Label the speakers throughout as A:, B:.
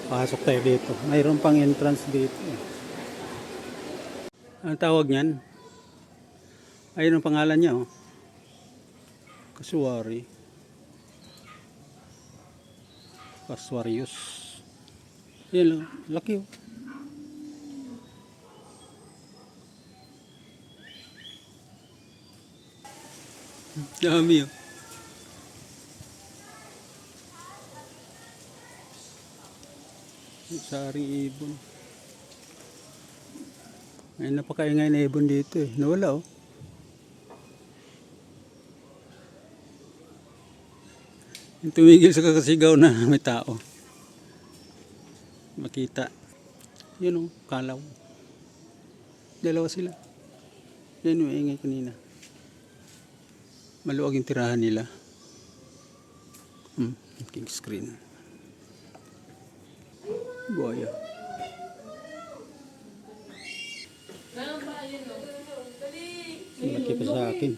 A: Pasok tayo dito. Mayroon pang entrance dito. Ang tawag niyan? Ayun ang pangalan niya, oh. Kasuari. Kasuarius. Yan lang. Laki, oh. Dami, oh. Saring ibon. May napakaingay na ibon dito, eh. Nawala, oh. Yung tumigil sa kakasigaw na may tao. Makita. Yun, oh. Kalaw. Dalawa sila. Yan yung ingay kanina. Maluwag yung tirahan nila. King screen. Buaya. Malaki pa sa akin.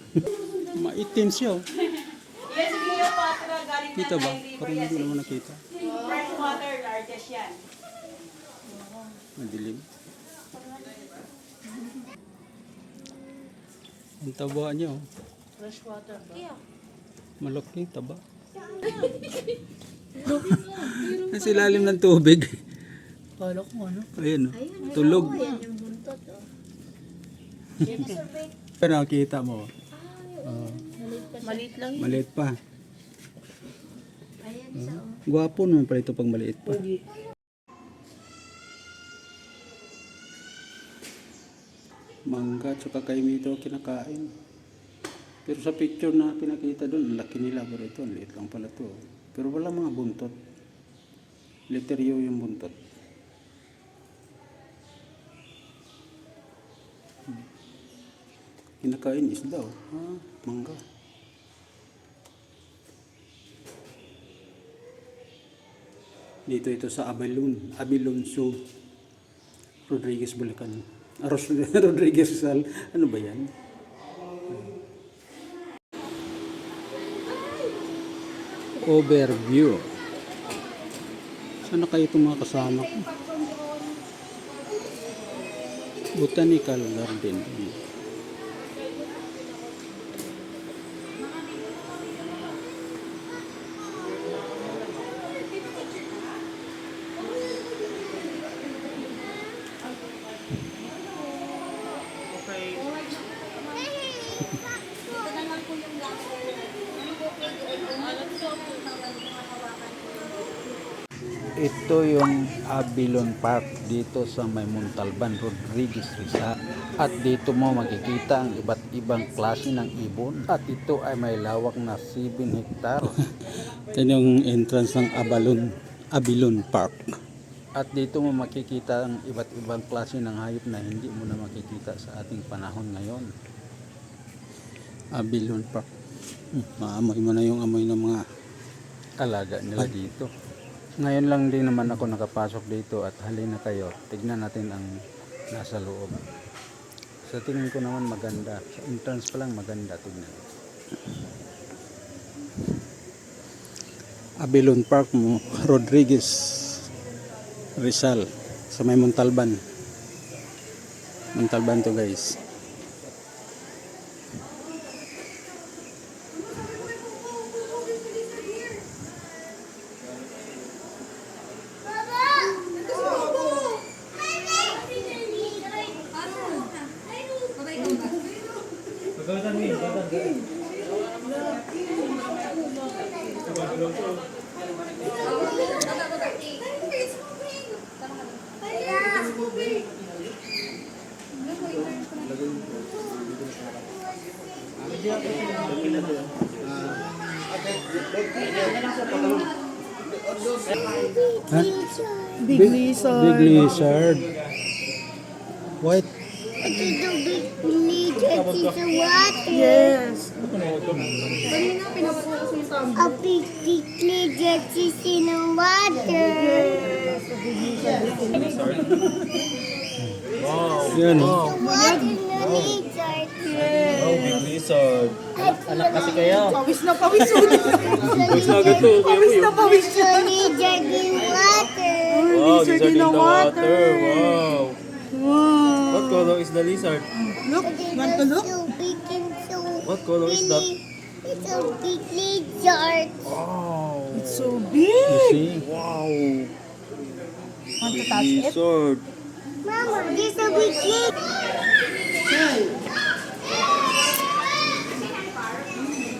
A: Maitim siya, oh. Kita ba? Parang hindi naman nakita.
B: Fresh water, largest yan.
A: Madilim. Ang taba niya, oh.
B: Fresh water ba?
A: Malaki, taba. Nasa ilalim ng tubig.
B: Kala ko ano?
A: Ayun, oh. Tulog.
C: Yung buntot, oh.
A: Pero nakita mo,
B: Maliit lang yun.
A: maliit pa.
C: Ayan, isa, oh.
A: Gwapo naman pala ito pag maliit pa. Mangga at saka kaimito kinakain. Pero sa picture na pinakita doon, laki nila. Pero ito, liit lang pala to. Pero wala mga buntot. Literyo yung buntot. Kinakain isda, oh. Mangga. Dito ito sa Abilon Zoo. Rodriguez Bulacan. Rodriguez Rizal. Ano ba yan? Overview. Sana kayo itong mga kasama ko? Botanical Garden. Ito yung Abilon Park dito sa may Montalban, Rodriguez Rizal. At dito mo makikita ang iba't ibang klase ng ibon. At ito ay may lawak na 7 hektar. Ito yung entrance ng Abilon Park. At dito mo makikita ang iba't ibang klase ng hayop na hindi mo na makikita sa ating panahon ngayon. Abilon Park. Maamoy mo na yung amoy ng mga alaga nila dito. Ngayon lang din naman ako nakapasok dito at halina kayo. Tignan natin ang nasa loob. Sa tingin ko naman maganda. Sa entrance pa lang maganda. Tignan. Abilon Park mo, Rodriguez Rizal sa may Montalban. Montalban to, guys.
B: Big lizard.
A: Big lizard. White.
C: Ito yung big lizard is a water.
B: Yes.
C: A big lizard is in the water.
D: Wow.
A: Yan,
D: Wow.
C: The water in the lizard.
D: Oh, big lizard.
C: At
D: kasi kayo.
B: Pawis na pawis ulit.
D: Pawis na agad to.
B: Pawis na pawis.
C: So lizard in water.
D: Wow,
B: Lizard
D: lizard
B: in the water.
D: Wow.
B: Wow.
D: What color is the lizard?
B: Look, want to look?
C: So big and so
D: What color is that?
C: It's a big lizard.
D: Wow.
B: It's so
A: You
B: big.
A: see?
D: Wow.
B: Want to touch it?
D: Lizard.
C: Mama, there's a big lizard.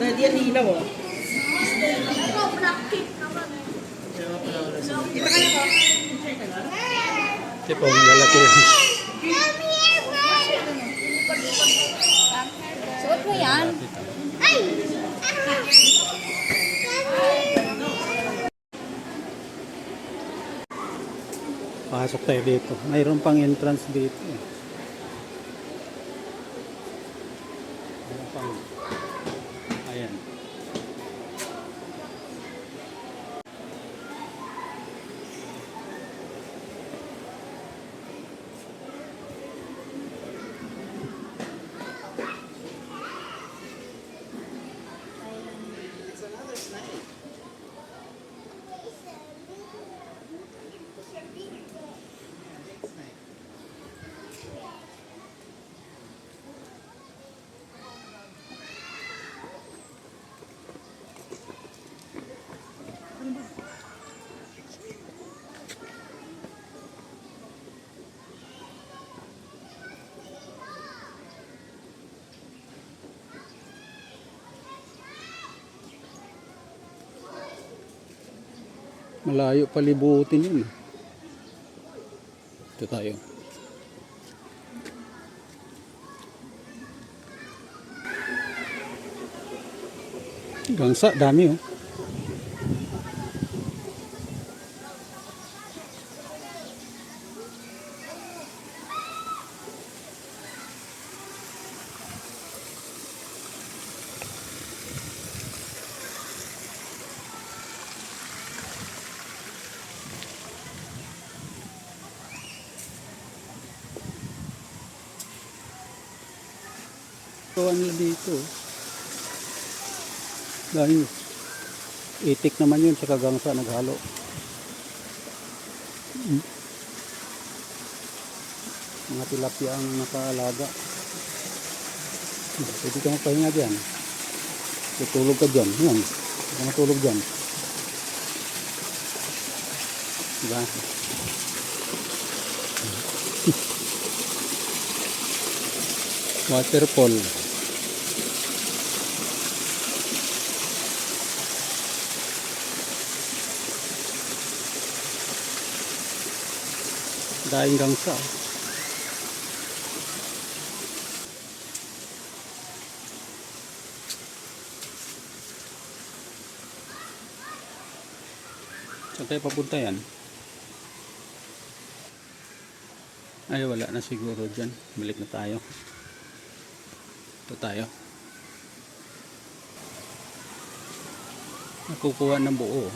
B: Daddy, yan ilaw oh.
A: Ito po, lalaki rin.
C: Suot mo yan. Ay!
A: Pasok tayo dito. Mayroon pang entrance dito. Mayroon pang... Ayan. Malayo palibutin yun. Ito tayo. Gangsa, dami oh. Gawa nila dito. Dahil itik naman yun sa gangsa naghalo. Mga tilapia ang nakaalaga. Pwede ka magpahinga dyan. Tutulog ka dyan. Yan. Pwede ka matulog dyan. Diba? Waterfall. Daing gangsa. Saan tayo papunta yan? Ay wala na siguro dyan. Balik na tayo. Ito tayo. Nakukuha ng buo.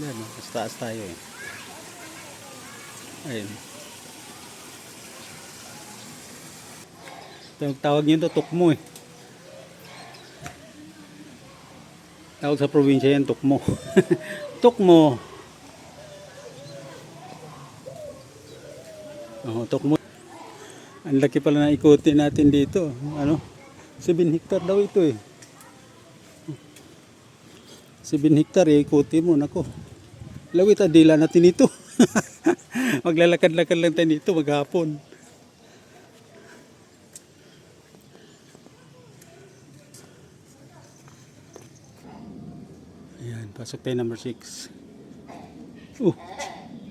A: Yan, mas taas tayo eh. Ayun. Tawag nyo ito, tukmo eh. Tawag sa probinsya yan, tukmo. Tukmo. Oh, tukmo. Ang laki pala na ikutin natin dito. Ano? 7 hektar daw ito eh. 7 hektar eh, ikuti mo. Nako. Lawit adila natin ito. Maglalakad-lakad lang tayo dito maghapon. Ayan, pasok tayo number 6.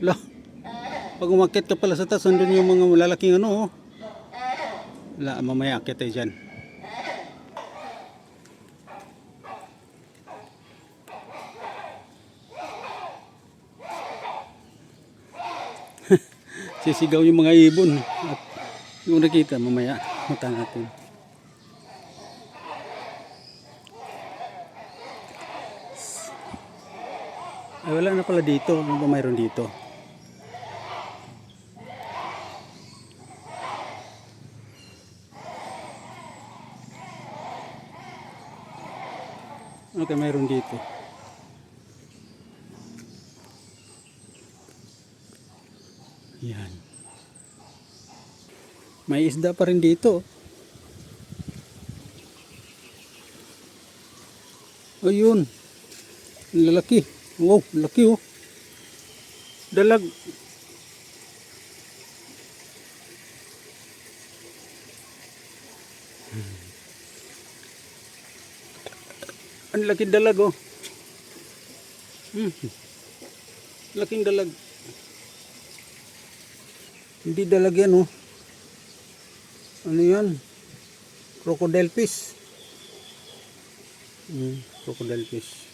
A: La. Pag umakyat ka pala sa taas, nandun yung mga malalaking ano. La, mamaya akyat tayo dyan. Sisigaw yung mga ibon. At yung nakita, mamaya mata natin. Ay, wala na pala dito. Ano ba mayroon dito? Okay, mayroon dito. Yan. May isda pa rin dito. Ayun. Ang lalaki. Wow, laki oh. Dalag. Ang laki dalag oh. Laking dalag. Hindi dalag yan oh. Ano yan? Crocodile fish. Crocodile fish.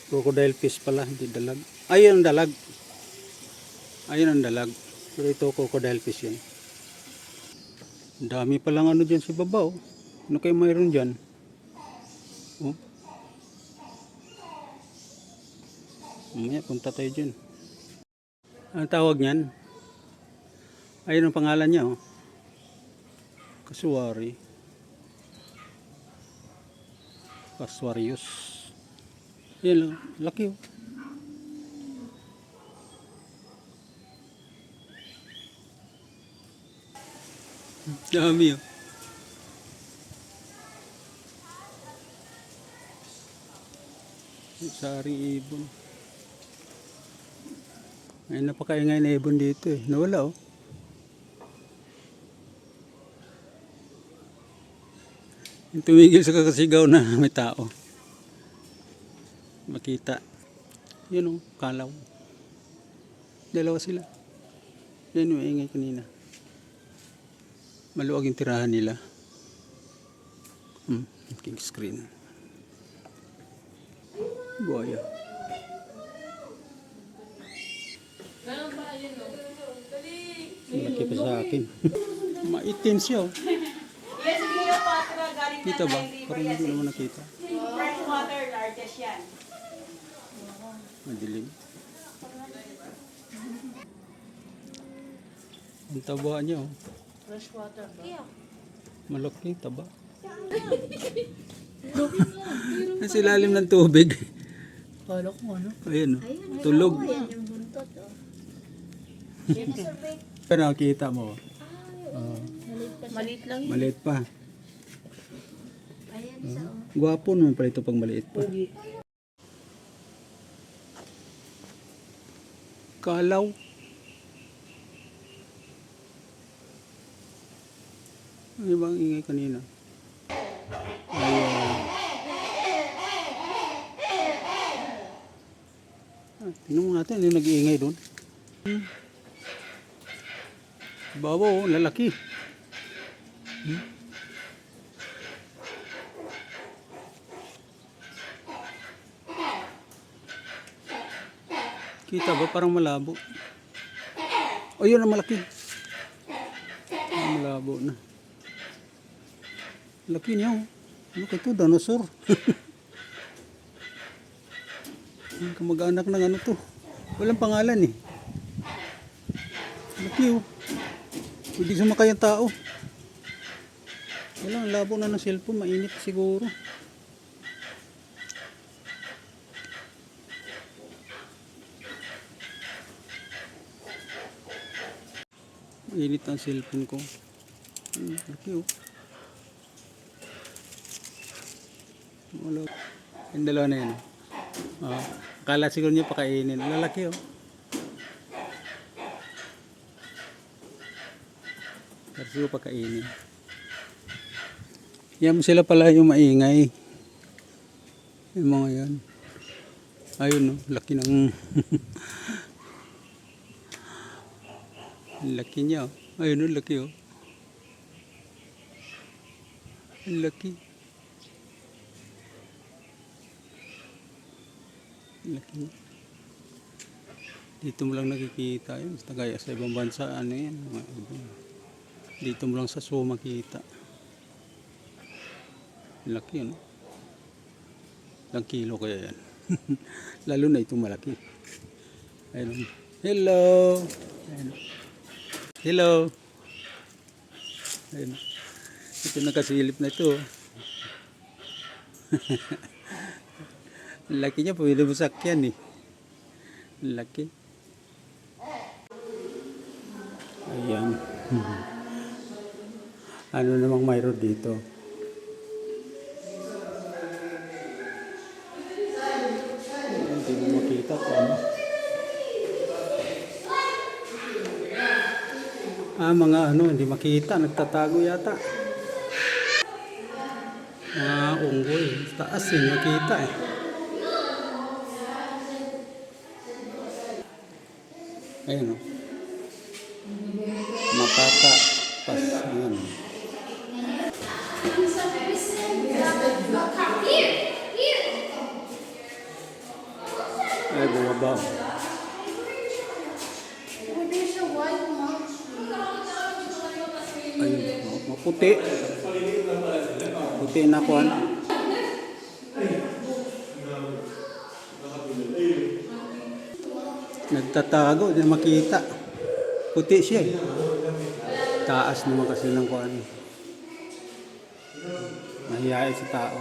A: Crocodile fish pala, hindi dalag. Ayun ang dalag. Ayun ang dalag. Pero ito crocodile fish yan. Ang dami palang ano dyan sa baba oh. Ano kayo mayroon dyan? Oh. Mamaya punta tayo dyan. Ang tawag niyan? Ayun ang pangalan niya oh. Kasuari. Kasuarius. Ayan lang, laki oh. Dami oh. Sari ibon. Ay napakaingay na ibon dito eh. Nawala oh. Yung tumigil sa kakasigaw na may tao. Makita. Yun oh, kalaw. Dalawa sila. Yan yung ingay kanina. Maluwag yung tirahan nila. King screen. Buaya. Malaki pa sa akin. Maitim siya oh.
B: Yes, Cleopatra, galing
A: Kita ba? Parang hindi naman nakita.
B: fresh water, largest yan.
A: Madilim. Ang taba niya oh.
B: Fresh water ba?
A: Malaki taba. Nasa ilalim ng tubig.
B: Kala ko ano?
A: Ayun oh. Tulog. Pero nakita mo.
B: Maliit lang yun.
A: Maliit pa. Gwapo naman pala ito pag maliit pa. Kalaw. Ano bang ingay kanina? Ayan. Tingnan mo natin yung nag-iingay doon. Babaw, lalaki. Kita ba? Parang malabo. O yun ang malaki. Malabo na. Laki niya oh. Ano ka ito? Dinosaur. Kamag-anak ng ano to. Walang pangalan eh. Laki oh. Pwede sumakay ang tao. Wala, ang labo na ng cellphone. Mainit siguro. Mainit ang cellphone ko. Laki oh. Wala. Yung dalawa na yan. Oh. Akala siguro niya pakainin. Lalaki oh. Pero siguro pakainin. Yan sila pala yung maingay. Yung mga yan. Ayun oh. Laki ng... laki niya oh. Ayun oh. Laki oh. Laki. Laki. Dito mo lang nakikita yun. Basta gaya sa ibang bansa, ano yan. Dito mo lang sa zoo makita. Laki yun. Ilang kilo kaya yan. Lalo na itong malaki. Ayun. Hello. Ayun. Hello. Ayun. Ito nakasilip na ito. Ang laki niya, pwede mo sakyan eh. Ang laki. Ayan. Ano namang mayroon dito? Hindi mo makita kung ano. Mga ano, hindi makita. Nagtatago yata. Unggoy. Taas eh, makita eh. Ayun o. Makata. Pas. Ayan. Ay, bumaba. Ayun. Maputi. Puti na kuhan. Nagtatago, hindi makita. Puti siya eh. Taas naman kasi ng kuhan. Mahihain sa tao.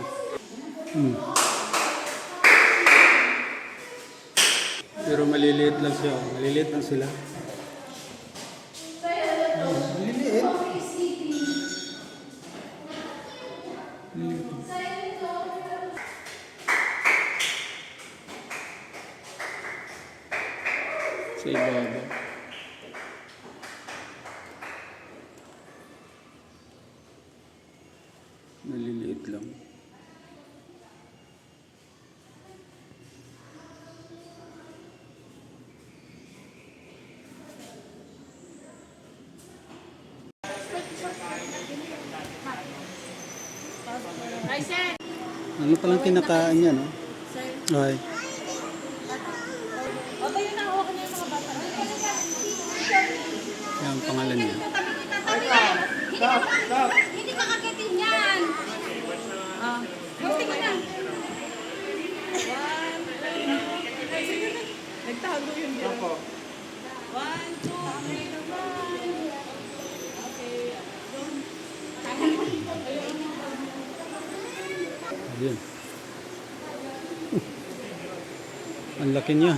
A: Pero maliliit lang siya. Maliliit lang sila. Maliliit. Sa ibabaw. Maliliit lang. Ano palang kinakain niya, no? Ay.
B: Okay, yun ang okay na yung mga bata.
A: Yan ang pangalan niya.
C: Hindi ka kakitin yan.
B: Tingin na. Nagtago yun dito. 1, 2, okay naman. Okay.
A: Ayun. Ang laki niya.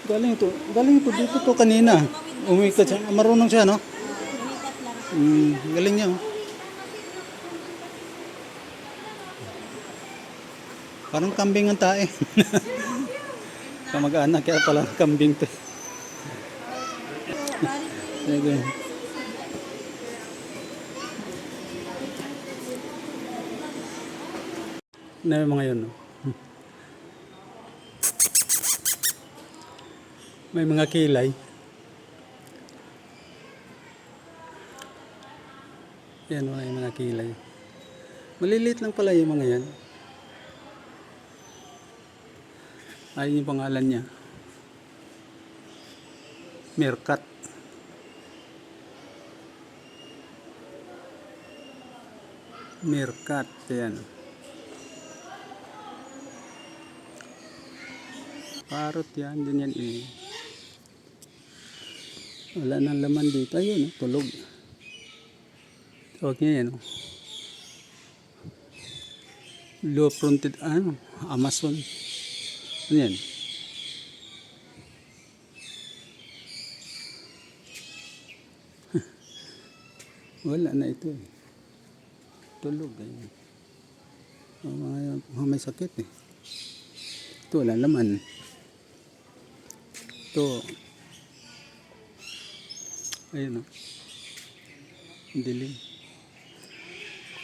A: Galing ito dito to kanina. Umikat siya. Marunong siya, no? Galing niya, oh. Parang kambing ang tae. Kamag-anak kaya pala kambing to. Ayun. Na yung mga yun, no? May mga kilay. Yan, may mga kilay. Maliliit lang pala yung mga yan. Ayun yung pangalan niya. Meerkat. Meerkat. Yan. Parot yan. Din yan eh. Wala nang laman dito. Ayun, tulog. Tawag niya yan. Low-fronted, Amazon. Ano yan? Wala na ito eh. Tulog eh. Mga may sakit eh. Ito wala laman. Ito. Ayun o. Dilim.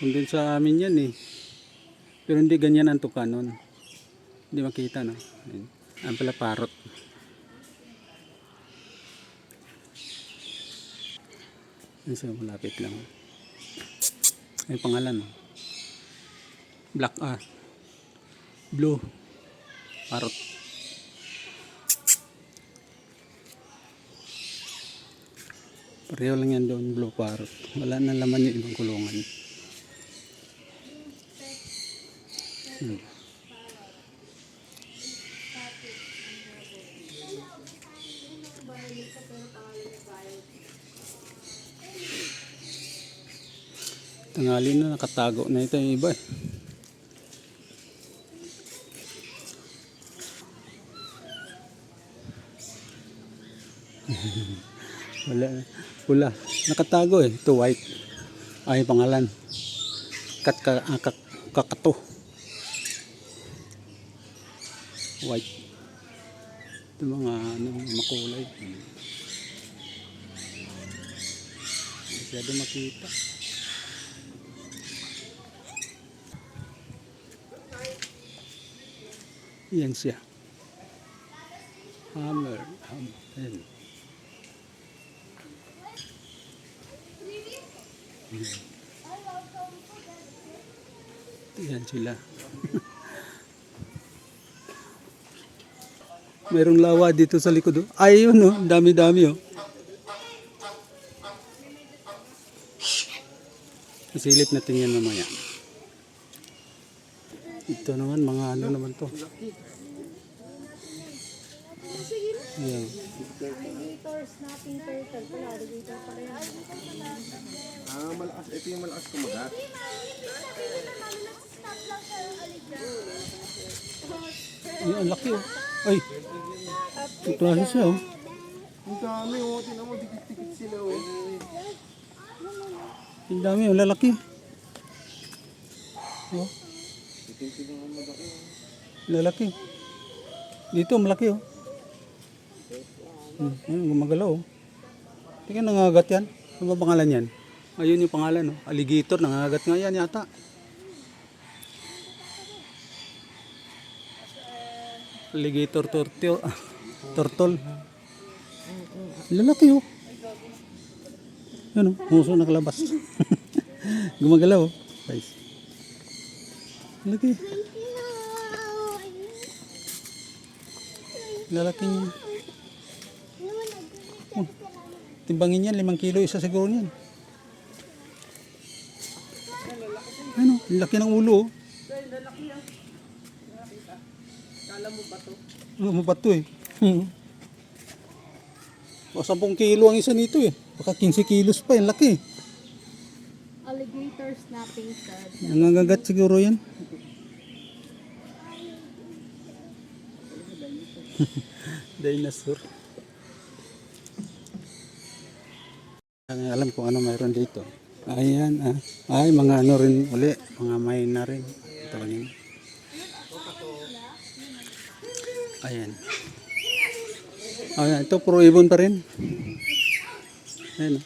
A: Kung din sa amin yan eh. Pero hindi ganyan ang tukanon. Hindi makita, no? Ayun. Ang pala parot. Ayun siya, malapit lang. Ay pangalan, no? Black, blue. Parot. Pareho lang yan doon, blue parrot. Wala na laman yung ibang kulungan. Tanghali na, nakatago na ito yung iba eh. Wala. Pula. Nakatago eh. Ito white. Ay pangalan. Kakato. White. Ito mga ano, makulay. Masyado makita. Yan siya. Hammer. Ayan. Yan sila. Mayroong lawa dito sa likod. Oh. Ay, yun, oh. Dami-dami. Oh. Isilip natin yan mamaya. Ito naman, mga ano naman to. Ayan.
B: Alligator, snapping turtle. Pala, alligator pa rin.
E: Malakas. Ito yung malakas kumagat.
A: Ay, ang laki oh. Ay, ang klase siya oh.
E: Ang dami, oh. Tinan mo, dikit-dikit sila, oh.
A: Ang dami oh, lalaki. Oh, lalaki. Dito, malaki oh. Gumagalaw oh. Tingnan, nangagat yan. Ano ba pangalan yan? Ayun yung pangalan oh. Alligator, nangagat nga yan yata. Alligator turtle. Lalaki oh. Yan oh, muso nakalabas. Gumagalaw oh. Guys. Lalaki. Lalaki niya. Oh, timbangin yan, 5 kilo isa siguro niyan. Ano, laki ng ulo oh. Ano mo ba ito eh? O 10 kilo ang isa nito eh. Baka 15 kilos pa, yung laki.
B: Alligator, snapping turtle.
A: Nangangagat siguro yan. Dinosaur. Alam kung ano mayroon dito. Ayan ah. Ay, mga ano rin uli. Mga may na rin. Ito kanina. Ayan. Ayan, ito puro ibon pa rin. Ayan.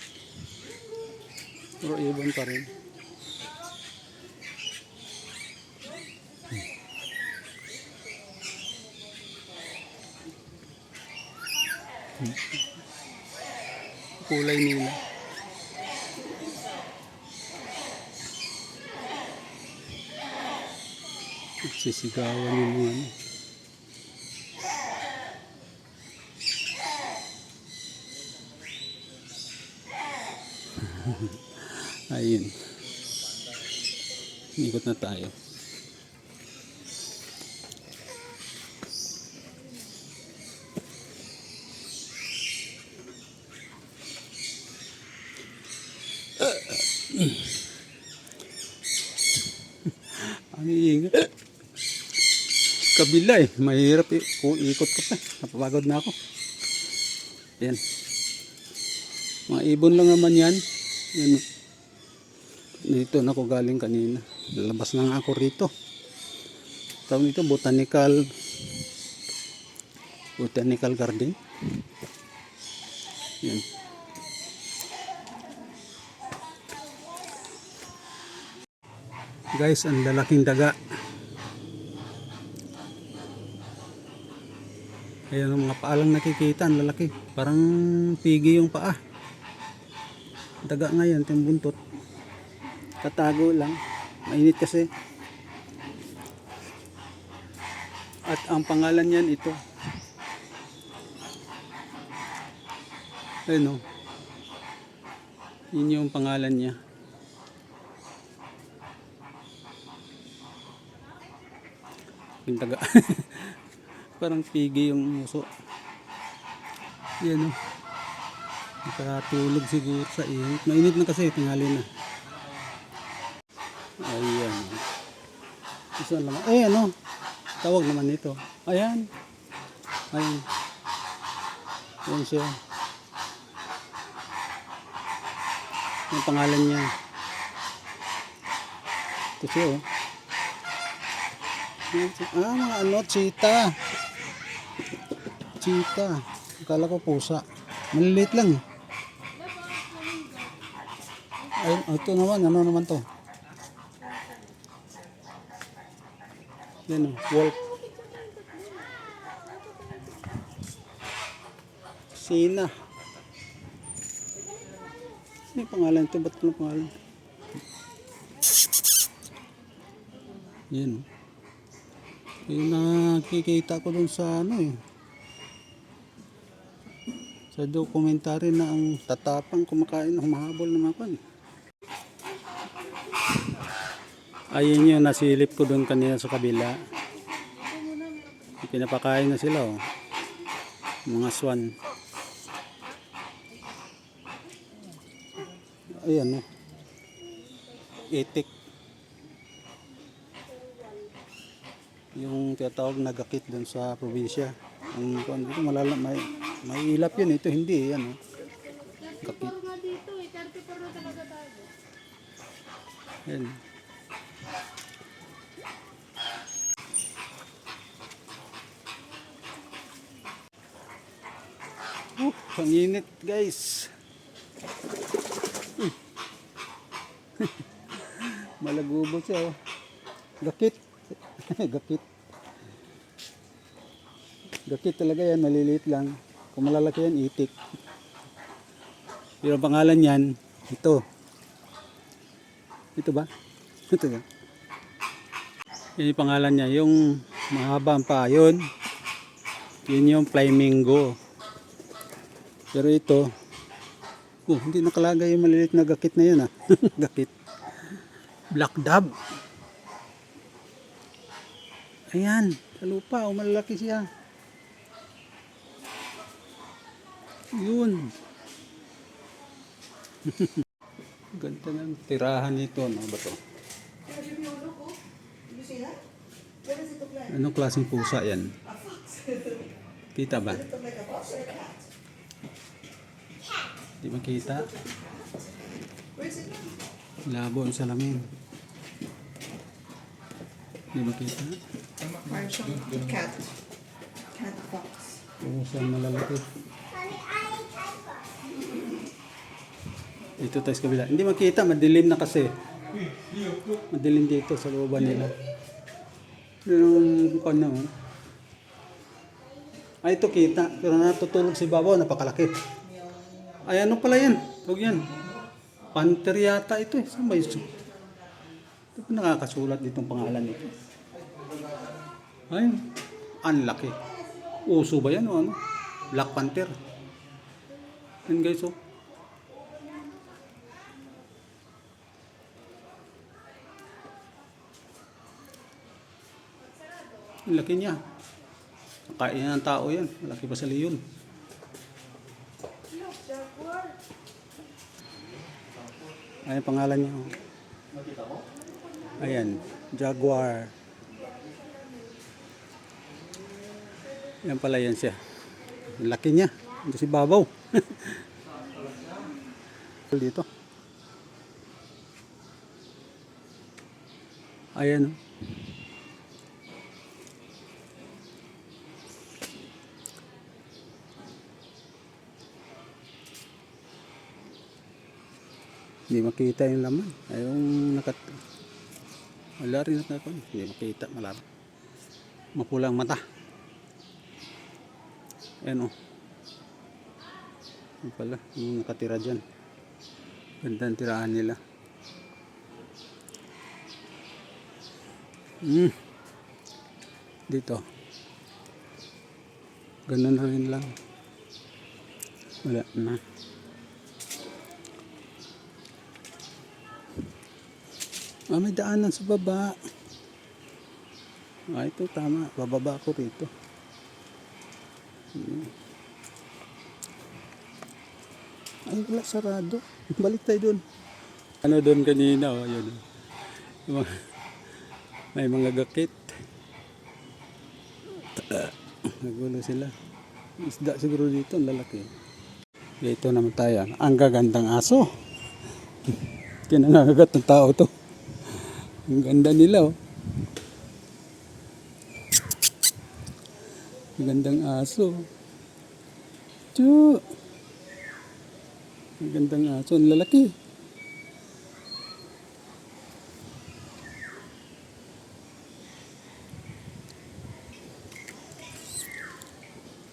A: Puro ibon pa rin. Kulay nila. Sisigawan yung mga ano. Ayun. Ikot na tayo. Ang iingat. Kabila eh. Mahirap eh. Kung ikot ka pa. Napapagod na ako. Ayan. Mga ibon lang naman yan. Yan. Dito na ako galing kanina. Lalabas na nga ako rito. Tawag nito botanical garden. Yan. Guys, ang lalaking daga. Ayan ang mga paalang nakikita, ang lalaki. Parang pigi yung paa. Daga nga yan, yung buntot. Tatago lang. Mainit kasi. At ang pangalan niyan ito. Ayun o. Yun yung pangalan niya. Yung daga. Parang pigi yung muso. Yan o. Nakatulog siguro sa init. Mainit na kasi, tingali na. Ayan. Isa lang. Eh, ano? Tawag naman nito. Ayan. Ayan. Ayan siya. Yung pangalan niya. Ito siya, oh. Ah, mga ano, cheetah. Cheetah. Akala ko pusa. Maliliit lang, eh. Ayun, ito naman. Ano naman to? Yan, oh. Wolf. Sina. Ano yung pangalan ito? Ba't ano pangalan? Yan. Yung nakikita ko dun sa ano eh. Sa dokumentary na ang tatapang kumakain ng humahabol ng mga kan. Ayun yung nasilip ko dun kanina sa kabila. Pinapakain na sila, oh. Mga swan. Ayan, oh. Itik. Yung tinatawag na gakit dun sa probinsya. Ang kuan dito may ilap yun, ito hindi, yan, oh. Gakit.
B: Nga dito eh, 34 na talaga tayo.
A: Yan. Ang init, guys. Malagubot siya, oh. Gakit. Gakit. Gakit talaga yan, maliliit lang. Kung malalaki yan, itik. Pero ang pangalan yan, ito. Ito ba? Ito ba? Yan yung pangalan niya. Yung mahaba ang paa, yun yung flamingo. Pero ito, hindi nakalagay yung maliliit na gakit na yun, ah. Gakit. Black dove. Ayan, sa lupa, oh, malalaki siya. Yun. Ganda ng tirahan nito, no ba to? Anong klaseng pusa yan? Kita ba? Di makita. Labo ang salamin. Di makita.
F: Cat. Cat fox.
A: Pusang malalaki. Dito tayo sa kabila. Hindi makita, madilim na kasi. Madilim dito sa looban nila. Yung kanya mo. Ay, ito kita. Pero natutulog si Babaw, napakalaki. Ay, ano pala yan? Huwag yan. Panther yata ito eh. Saan ba yun? Ito pa nakakasulat ditong pangalan nito. Ay, ang laki. Uso ba yan o ano? Black Panther. Yan guys, oh. Ang laki niya. Kain ng tao yan. Malaki pa sa leon. Ayan pangalan niya. Oh. Ayan. Jaguar. Yan pala yan siya. Ang laki niya. Ito si Babaw. Dito. Ayan. Oh. Hindi makita yung laman. Ay, yung wala rin nakakon. Hindi makita, malabo. Mapulang mata. Ayan, oh. Yung pala, yung nakatira dyan. Ganda ang tirahan nila. Dito. Ganun rin lang. Wala na. May daanan sa baba. Ito tama. Bababa ako rito. Ay, wala sarado. Balik tayo dun. Ano dun kanina, oh, yun. May mga gakit. Nagulo sila. Isda siguro dito, ang lalaki. Dito naman tayo. Ang gagandang aso. Kinangagat ng tao to. Ang ganda nila oh. Ang gandang aso. Chu. Ang gandang aso. Ang lalaki.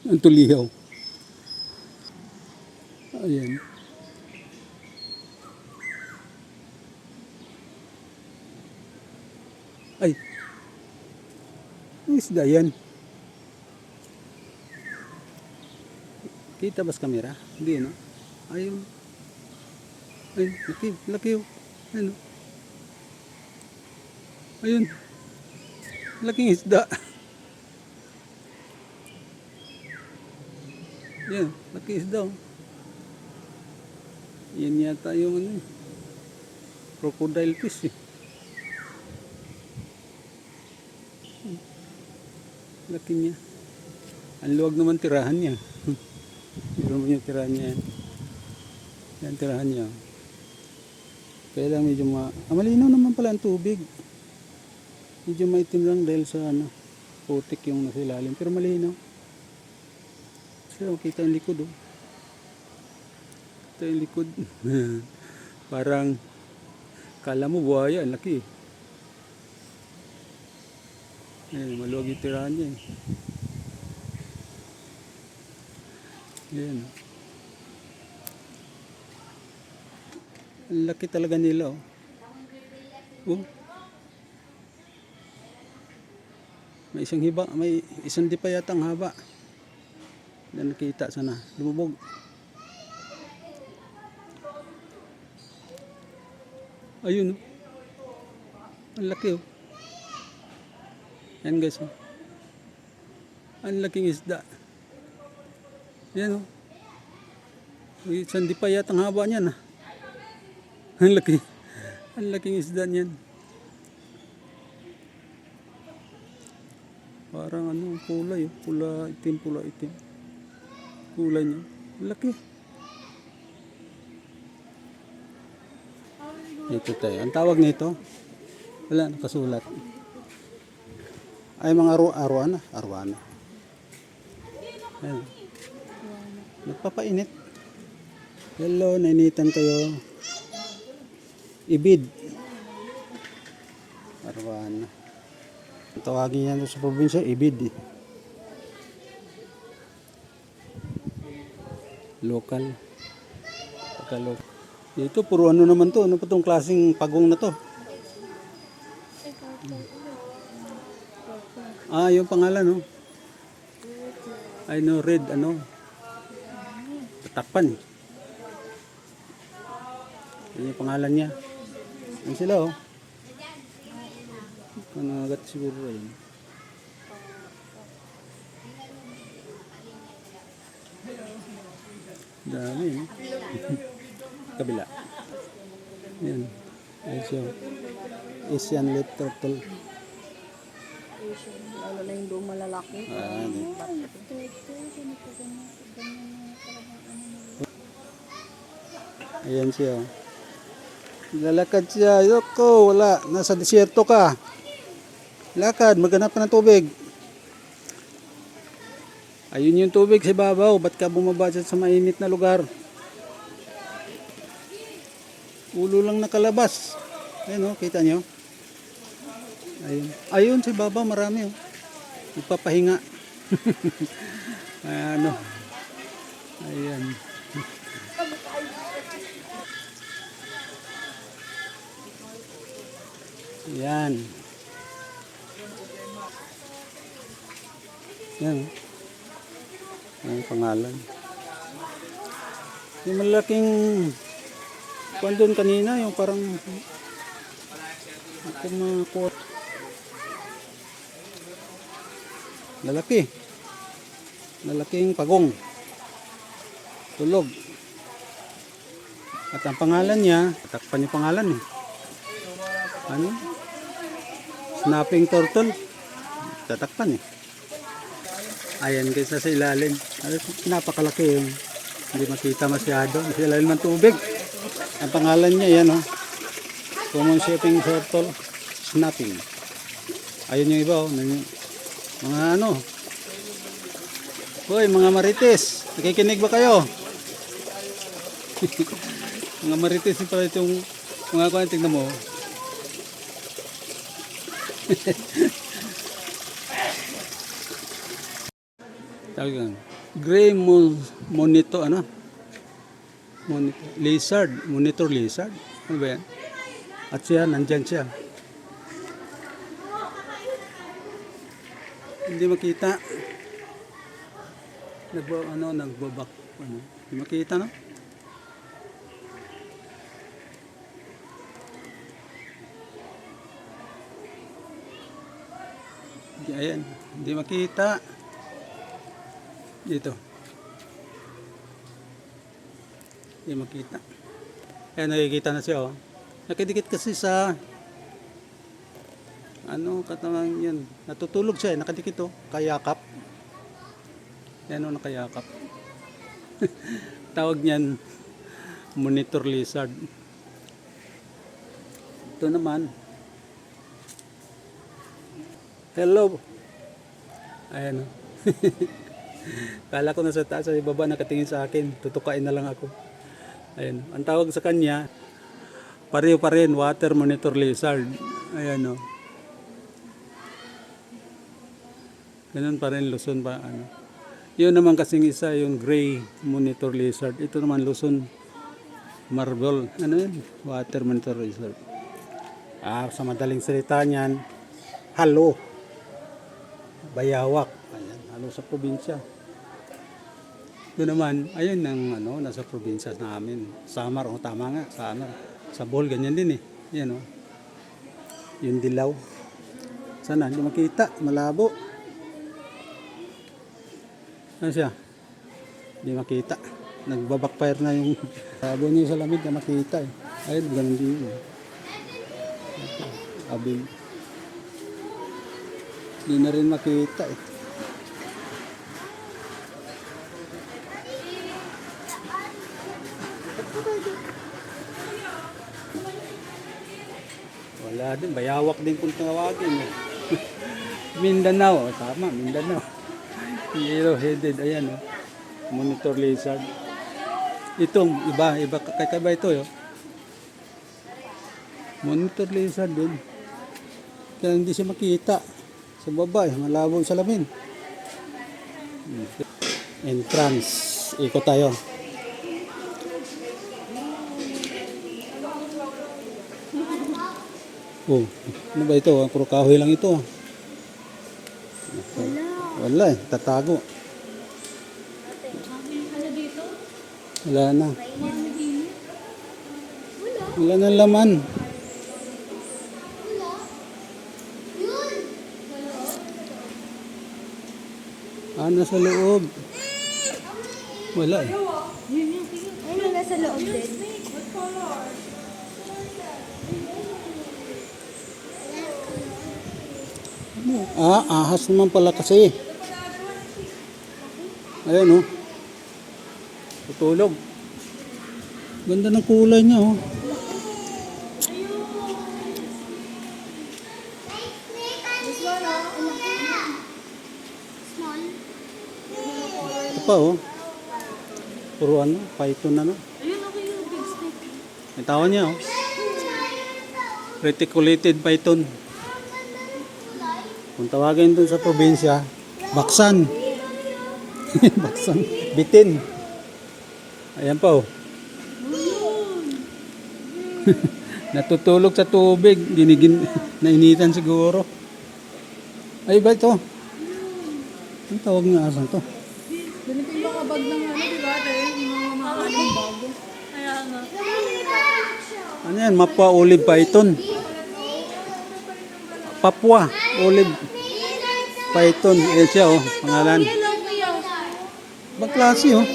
A: Ang tulihaw. Ayan. Ay. Ang isda yan. Kita ba sa kamera? Hindi, no? Ayun. Ay, laki, laki oh. Ayun. Oh. Ayun. Laking isda. Yan, laki isda oh. Yan yata yung ano, crocodile fish eh. Laki niya. Ang luwag naman tirahan niya. Meron mo yung tirahan niya yan. Yan tirahan niya. Kaya lang medyo malinaw naman pala ang tubig. Medyo maitim lang dahil sa ano, putik yung nasa ilalim. Pero malinaw. So, kita yung likod oh. Kita yung likod. Parang kala mo buhaya, ang laki. Ayan, maluwag yung tirahan niya eh. Ayan. Ang laki talaga nila oh. Oh. May isang hiba, may isang di pa yata ang haba. Na nakita sana, lumubog. Ayun oh. Ang laki oh. Yan guys oh. Ang laking isda. Yan oh. May isang di pa yata ang haba niyan ah. Ang laki. Ang laking isda niyan. Parang ano, kulay oh. Pula itim, pula itim. Kulay niya. Laki. Ito tayo. Ang tawag nito, wala nakasulat. Ay mga arwana. Arwana. Ayan. Nagpapainit. Hello, nainitan kayo. Ibid. Arwana. Tawagin yan sa probinsya, ibid. Local. Pagka-local. Dito, puro ano naman to. Ano pa tong klaseng pagong na to? Ah, yung pangalan, no? I know, red, ano? Tatakpan. Yan yung pangalan niya. Yan sila, oh. Kanagat siguro, ayun. Dami, no? Kabila. Yan. Ayun siya. Asian lip turtle.
B: Lalo na yung doong malalaki.
A: Ayan siya. Lalakad siya. Yoko, wala. Nasa desierto ka. Lakad, maghanap ka ng tubig. Ayun yung tubig sa babaw. Ba't ka bumaba sa mainit na lugar? Ulo lang nakalabas. Ayun o, kita nyo. Ayun. Ayun si baba, marami o. Nagpapahinga. Ano. Ayan. Ayan. Yan. Ang pangalan. Yung malaking kung doon kanina, yung parang kumakot. Lalaki. Lalaking pagong. Tulog. At ang pangalan niya, takpan yung pangalan eh. Ano? snapping turtle. Tatakpan eh. Ayan guys, sa ilalim. Ay, napakalaki yun. Hindi makita masyado. Sa ilalim ng tubig. Ang pangalan niya yan, oh. Common shipping turtle, snapping. Ayun yung iba, oh. Mga ano. Hoy, mga marites. Nakikinig ba kayo? Mga marites pala itong mga kuwan, tingnan mo. Tawag yan. Gray monitor, ano? Monitor, lizard. Monitor lizard. Ano ba yan? At siya, nandyan siya. Hindi makita. Nagbabak. Ano? Hindi makita, no? Ayan, hindi makita. Dito. Hindi makita. Ayan, nakikita na siya, oh. Nakidikit kasi sa katamang yan. Natutulog siya, nakadikit, oh. Kayakap. Yan, oh, nakayakap. Tawag niyan, monitor lizard. Ito naman. Hello. Ayan, oh. Kala ko nasa taas, sa baba nakatingin sa akin. Tutukain na lang ako. Ayan. Ang tawag sa kanya, pareho pa rin, water monitor lizard. Ayan, oh. Ganun pa rin, Luzon pa. Ano. Yun naman kasing isa, yung gray monitor lizard. Ito naman, Luzon marble. Ano yun? Water monitor lizard. Sa madaling salita niyan, halo. Bayawak. Ayan, halo sa probinsya. Doon naman, ayun ang nasa probinsya namin. Samar, tama nga, Samar. Sa Bohol, ganyan din eh. Yan, yung dilaw. Sana, hindi makita, malabo. Ano siya? Hindi makita. Nagbabackfire na yung labo niya sa lamig na makita eh. Ayun, ganun din eh. Abing. Hindi na rin makita eh. Wala din, bayawak din kung tawagin eh. Mindanao, tama, Mindanao. Yellow-headed, ayan oh. Monitor lizard. Itong iba kakaiba ito yo. Monitor lizard din. Kaya hindi siya makita sa baba, malabo sa salamin. Entrance, ikot tayo. Oh, ano ba ito? Puro kahoy lang ito. Wala eh, tatago. Wala na. Wala na laman. Nasa loob. Wala eh.
B: Ayun, nasa loob din.
A: Ahas naman pala kasi. Ayan oh. Tutulog. Ganda ng kulay niya oh. Ito pa oh. Puro python na no.
B: Ayun, okay yung big snake.
A: Ang tawag niya oh. Reticulated python. Kung tawagin dun sa probinsya, baksan. Baksan. Bitin. Ayan pa oh. Natutulog sa tubig. Nainitan siguro. Ay ba ito? Ang tawag nga asan to?
B: Ganito yung mga bag ng di ba? Yung mga bago. Kaya nga.
A: Ano yan? Mapua olive python. Papua olive python. Ayan siya oh. Pangalan. Ibang klase oh.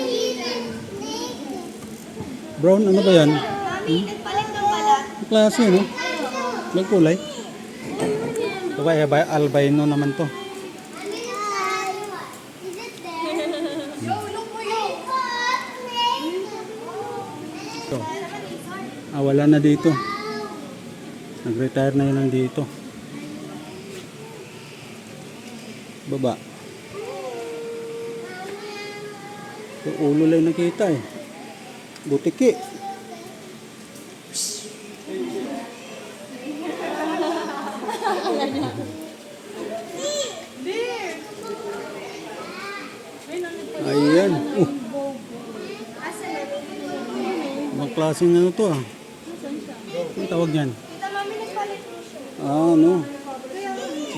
A: Brown ano ba yan? Ibang klase no? Ibang kulay. Ito ba, albino naman to. Ito. Wala na dito. Nag-retire na yun nandito. Baba. Ito, ulo lang nakita eh. Butiki. Ayan. Ibang klaseng ano to ah. Ang tawag yan? Ano?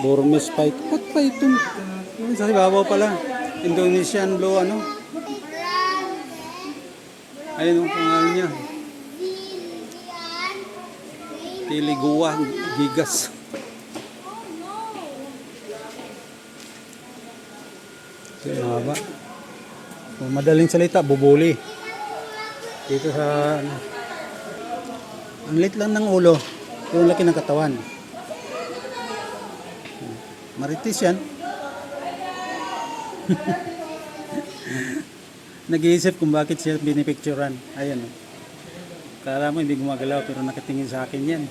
A: Burmese python. What python? Sa ibabaw pala. Indonesian blue ano? Ayun ang pangalan niya. Tiligua gigas. Haba. Madaling salita, bubuli. Dito sa ang lit lang ng ulo, pero laki ng katawan. Marites yan. Nag-iisip kung bakit siya binipicturan. Ayan. Kala mo hindi gumagalaw pero nakatingin sa akin yan.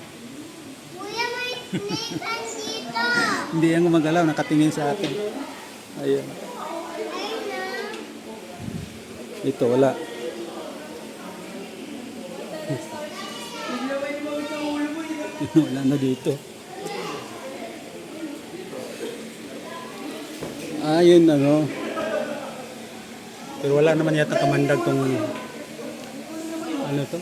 C: Kuya, may snake andito.
A: Hindi yan gumagalaw, nakatingin sa akin. Ayan. Ito, wala. Wala na dito. Ayun, ano. Pero wala naman yata kamandag tong ano to.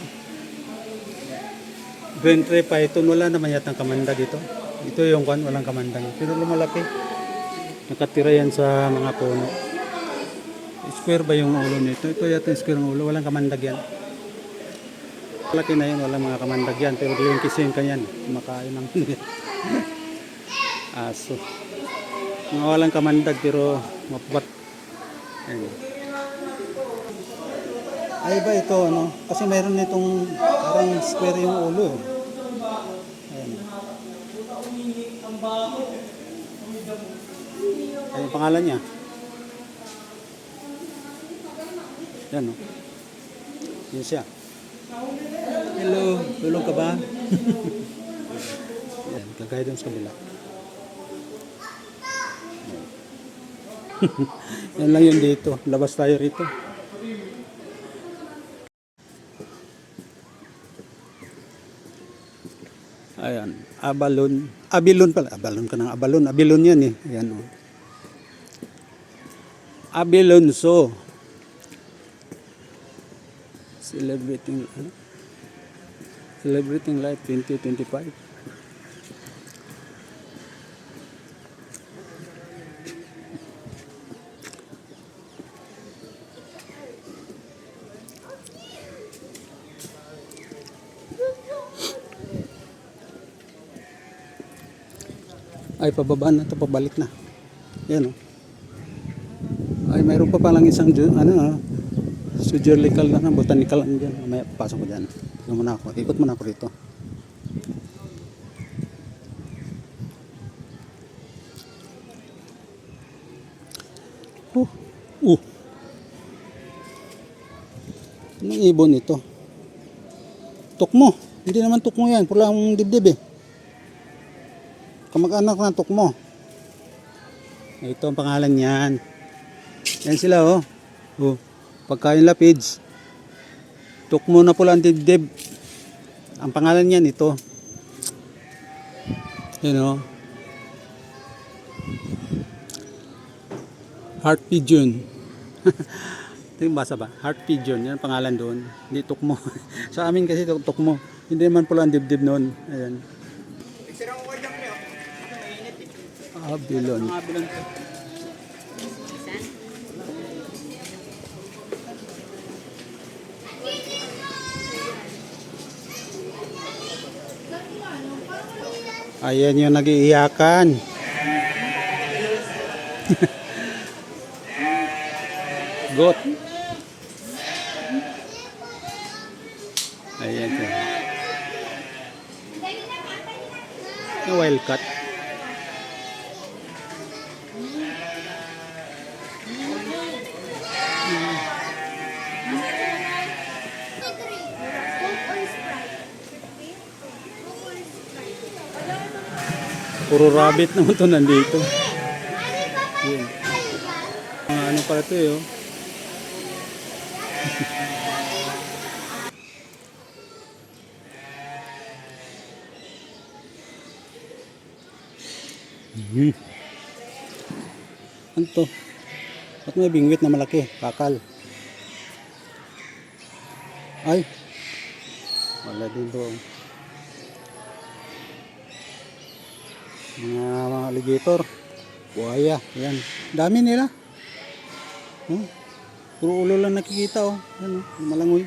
A: Ventre python, wala naman yata kamandag ito. Ito yung kan, walang kamandag. Pero lumalaki. Nakatira yan sa mga puno. Square ba yung ulo nito? Ito yata yung square ng ulo. Walang kamandag yan. Laki na yun. Walang mga kamandag yan. Pero yung kising kanyan. Kumakain ng aso. Mga walang kamandag pero mapupat. Ayun. Ay ba ito ano? Kasi mayroon nitong parang square yung ulo. Ayun. Ayun yung pangalan niya. Yan o. Yan siya. Hello. Tulog ka ba? Yan. Kagaya dun sa kabila. Yan lang yun dito. Labas tayo rito. Ayan. Abalon. Abilon pala. Abalon ka ng abalon. Abilon yan eh. Ayan o. Abilonso. Celebrating life 2025. Ay, pababa na ito, pabalik na. Yan o. Ay, mayroon pa palang isang zoological na, botanical ano dyan. May pasok ko dyan. Tignan mo na ako. Ikot mo na ako rito. Anong ibon ito? Tukmo. Hindi naman tukmo yan. Pula ang dibdib eh. Kamag-anak na tukmo. Ito ang pangalan niyan. Yan sila oh. Oh. Pagkain lapids. Tukmo na pula ang dibdib. Ang pangalan niyan ito. Yan oh. Heart pigeon. Ito yung basa ba? Heart pigeon. Yan ang pangalan doon. Hindi tukmo. Sa amin kasi tukmo. Hindi naman pula ang dibdib noon. Ayan. Abilon. Ayan yung nag-iiyakan. Goat. Ayan siya. Yung wild cat. Puro rabbit naman to nandito. Yan. Mga ano pala to eh, oh. Ano to? Ba't may bingwit na malaki? Kakal. Ay. Wala din doon. Mga alligator. Buhaya. Yan. Dami nila. Puro ulo lang nakikita oh. Yan oh. Malangoy.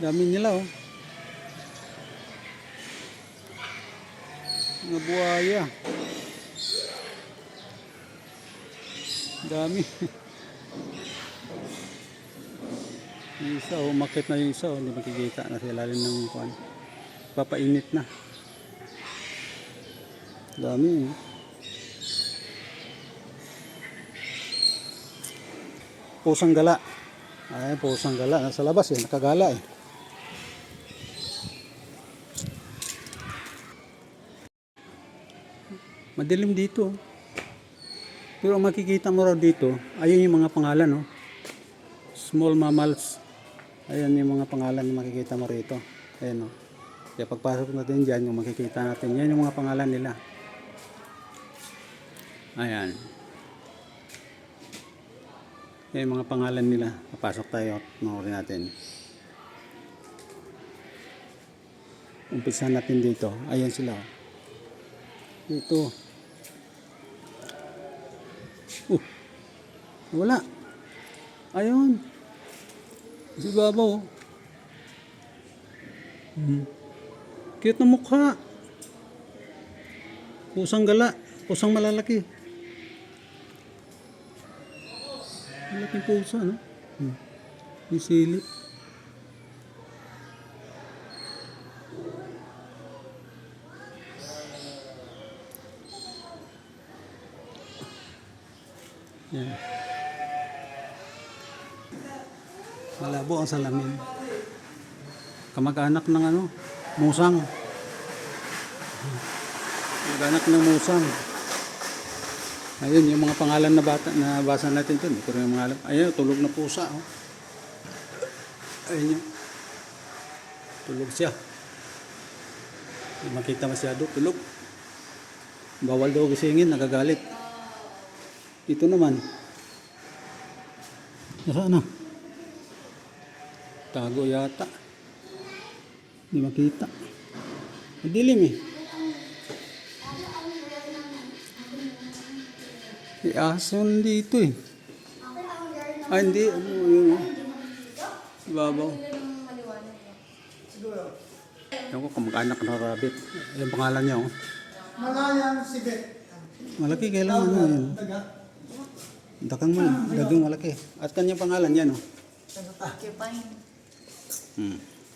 A: Dami nila oh. Mga buhaya. Dami. Yung isa, umakit na yung isa, hindi makikita na sa ilalim ng kuwan. Papainit na. Dami eh. Pusang gala. Ay, pusang gala. Nasa labas eh, nakagala eh. Madilim dito. Pero ang makikita mo raw dito, ayun yung mga pangalan, no? Small mammals. Ayan yung mga pangalan na makikita mo rito. Ayan, no? Kaya pagpasok natin dyan, yung makikita natin, yan yung mga pangalan nila. Ayan. Yan yung mga pangalan nila. Papasok tayo at manurin natin. Umpisa natin dito. Ayan sila. Dito. Wala. Ayun. Si babaw. Cute na mukha. Pusang gala. Pusang malalaki. Malaking pusa, no? Yung silip. Yan. Malabo ang salamin. Kamag-anak ng ano, musang. Kamag-anak ng musang. Ayun, yung mga pangalan na basa natin dun. Ito rin yung mga alam. Ayun, tulog na pusa. Oh. Ayun yun. Tulog siya. Hindi makita masyado, tulog. Bawal daw gisingin, nagagalit. Ito naman. Nasaan na? Tago yata. Hindi makita. Madilim eh. Aso dito eh. Ah, hindi. Ano yun? Ibabaw. Ewan ko kamag-anak na rabbit. Yung pangalan niya oh.
E: Malayang sibet.
A: Malaki kailangan ano yun. Dagang malaki. At kanyang pangalan yan oh.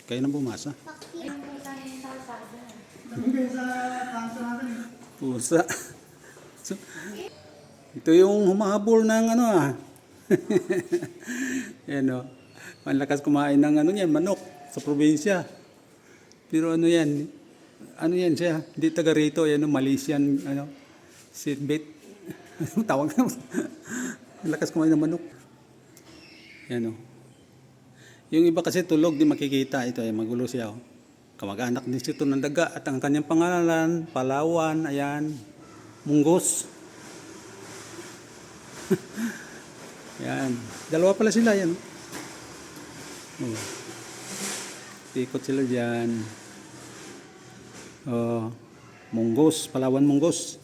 A: Kayo na bumasa. Pusa. So, ito yung humahabol ng ano ah. Yan o. Malakas kumain ng ano yan, manok sa probinsya. Pero ano yan? Ano yan siya? Hindi taga rito. Yan o, Malaysian ano, sitbit. Tawag na. Malakas kumain ng manok. Yan o. Yung iba kasi tulog, di makikita. Ito ay magulo siya. Oh. Kamag-anak din siya ito ng daga. At ang kanyang pangalan, Palawan, ayan, Munggos. Yan. Dalawa pala sila yan. Oh. Ikot sila dyan. Oh. Munggos, Palawan Munggos.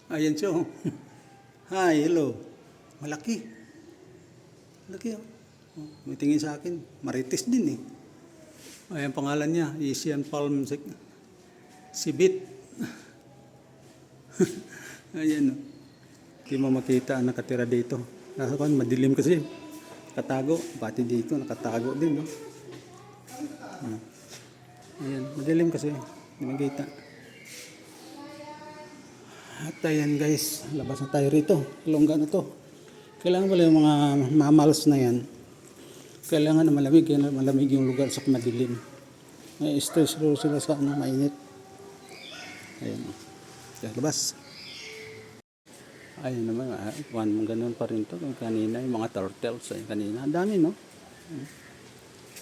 A: Ayan siya. Oh. Hi, hello. Malaki. Laki oh. May tingin sa akin. Marites din eh. Ayan pangalan niya. Asian Palm Sibit. Ayan oh. Hindi mo makita ang nakatira dito. Nasa kan madilim kasi. Nakatago. Pati dito nakatago din no. Ayan. Madilim kasi. Hindi makita. At ayan guys. Labas na tayo rito. Longga na to. Kailangan pala yung mga mammals na yan, kailangan na malamig yung lugar sa madilim. May stress raw sila sa ano, mainit. Ayun. Kaya labas. Ayun naman, ganun pa rin to. Yung kanina, yung mga turtles. Ayun, kanina, ang dami, no?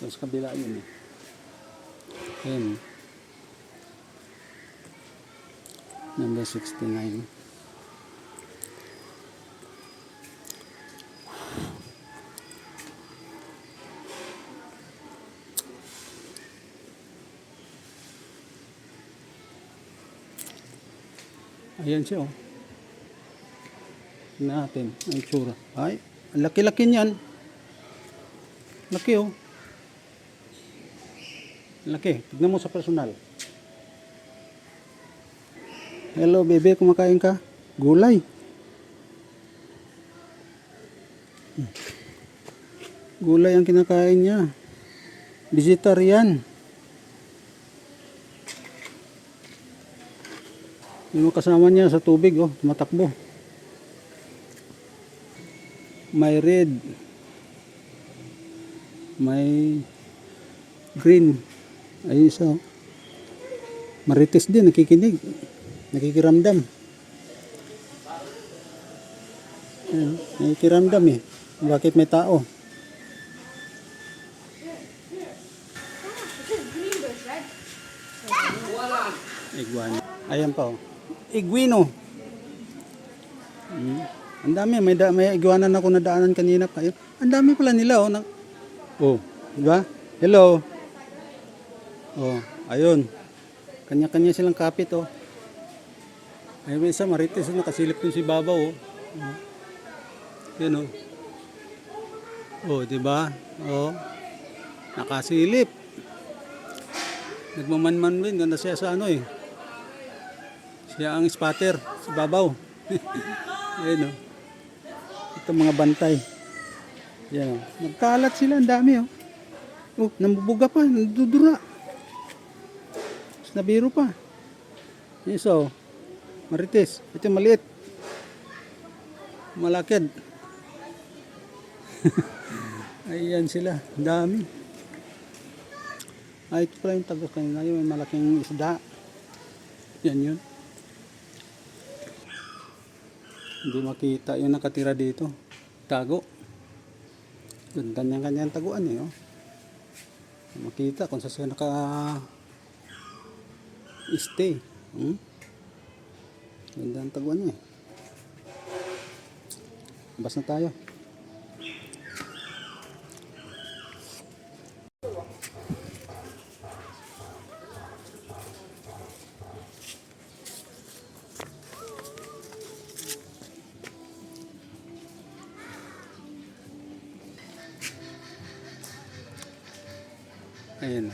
A: Tapos kabila yun eh. Ayun. Number 69. Ayan siya, oh. Tingnan natin ang itsura. Ay, ang laki-laki niyan. Laki, oh. Laki. Tignan mo sa personal. Hello, bebe. Kumakain ka? Gulay. Gulay ang kinakain niya. Vegetarian. Yung kasama niya sa tubig, oh, tumatakbo. May red. May green. Ayun isa, oh. Marites din, nakikinig. Nakikiramdam. Ayun, nakikiramdam eh. Bakit may tao? Iguana. Ayan pa, oh. Iguino. Ang dami, may iguana na ako nadaanan kanina pa. Ang dami pala nila, oh. Oh, di ba? Hello. Oh, ayun. Kanya-kanya silang kapit, oh. Ayun, may isa marites, nakasilip dun si Babaw, oh. Yun, oh. Oh, di ba? Oh. Nakasilip. Nagmamanman din, ganda siya sa ano, eh. Siya ang spotter, si Babaw. Ayun, oh. Ito mga bantay. Yan, oh. Nagkalat sila, ang dami, oh. Oh, nambubuga pa, nandudura. Tapos nabiro pa. Yan isa, oh. Marites. Ito yung maliit. Malakid. Ayan sila, ang dami. Ay, ito pala yung tagos kanina, yung may malaking isda. Yan yun. Hindi makita yung nakatira dito. Tago. Ganda niyang kanyang taguan eh. Oh. Makita kung saan siya naka-stay. Ganda ang taguan niya eh. Bas na tayo. Ayan.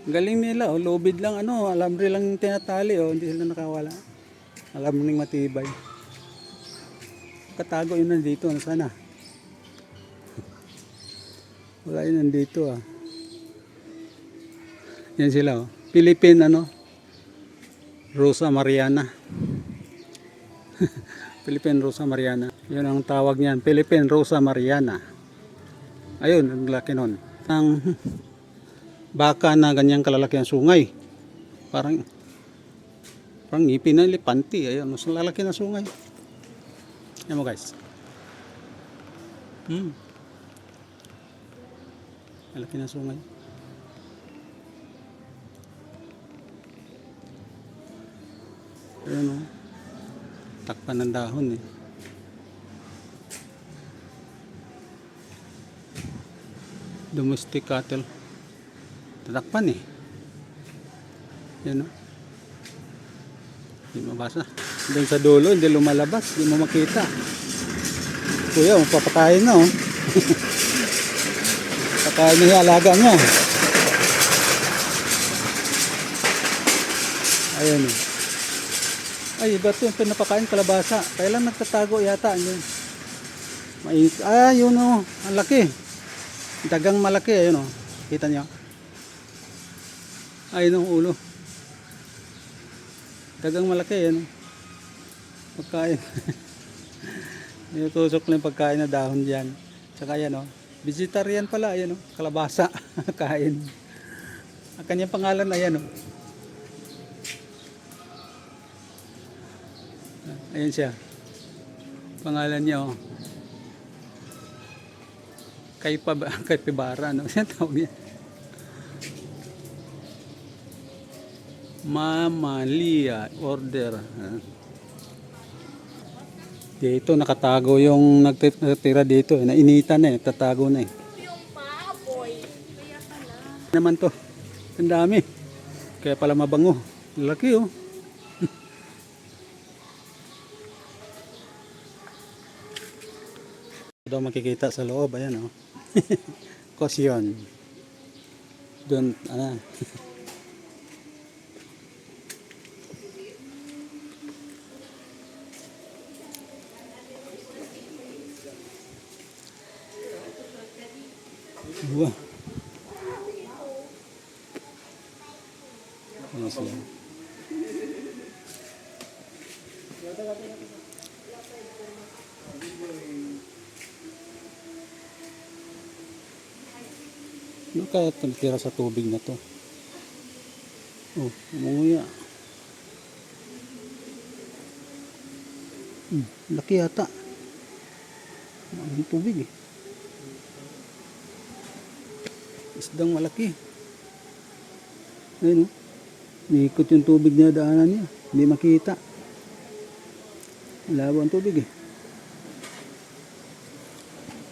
A: Galing nila, oh. Lubid lang, ano, alambre lang tinatali, oh. Hindi sila nakawala. Alambre matibay. Katago yun nandito, sana. Wala yun nandito, ah. Yan sila, oh. Philippine, ano, Rosa Mariana. Philippine Rosa Mariana. Yun ang tawag niyan, Philippine Rosa Mariana. Ayun, ang laki nun. Ang baka na ganyang kalalaki ang sungay. Parang ngipin na lipanti. Ayun, mas lalaki na sungay. Yan mo guys. Lalaki na sungay. Ayun, oh. Takpan ng dahon eh. Domestic cattle. Tatakpan eh. Yan, oh. Hindi mabasa. Doon sa dulo, hindi lumalabas. Hindi mo makita. Kuya, papatayin na, oh. Patayin na yung alaga niya. Ayun, oh. Ay, iba ito yung pinapakain, kalabasa. Kailan nagtatago yata. Yun. Mainit. Ah, yun, oh. Ang laki. Dagang malaki. Ayun, oh. Kita niyo. Ay, ng ulo. Dagang malaki yan. Pagkain. Inutusok lang yung pagkain na dahon dyan. Tsaka yan oh. Vegetarian pala. Ayan oh. Kalabasa. Kain. Ang kanyang pangalan ayan oh. Ayan siya. Pangalan niya oh. Kay Pibara. Ano siya tawag niya? Mamalia order. Dito nakatago yung nagtitira dito. Nainitan na eh. Tatago na eh.
B: Yung baboy. Kaya pala.
A: Naman to. Ang dami. Kaya pala mabango. Laki oh. Daw makikita sa loob. Ayan oh. Kosyon. Doon, ano. Wah. Ayan sila. Ano kaya tira sa tubig na to? Oh, umunguya. Laki yata. Ang tubig eh. Isdang malaki. Ayun oh. Niikot yung tubig na daanan niya. Hindi makita. Labo ang tubig eh.